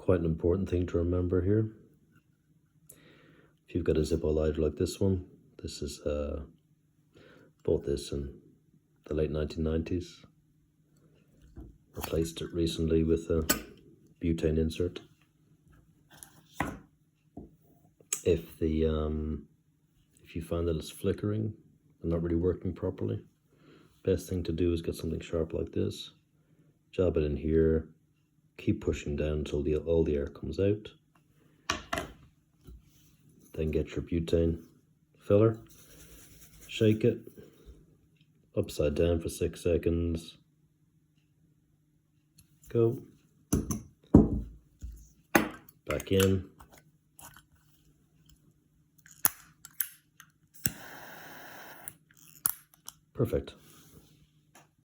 quite an important thing to remember here. If you've got a Zippo lighter like this one, this is bought this in the late 1990s. Replaced it recently with a butane insert. If you find that it's flickering and not really working properly, best thing to do is get something sharp like this, jab it in here, keep pushing down until all the air comes out. Then get your butane filler, shake it upside down for 6 seconds. Go. Back in. Perfect.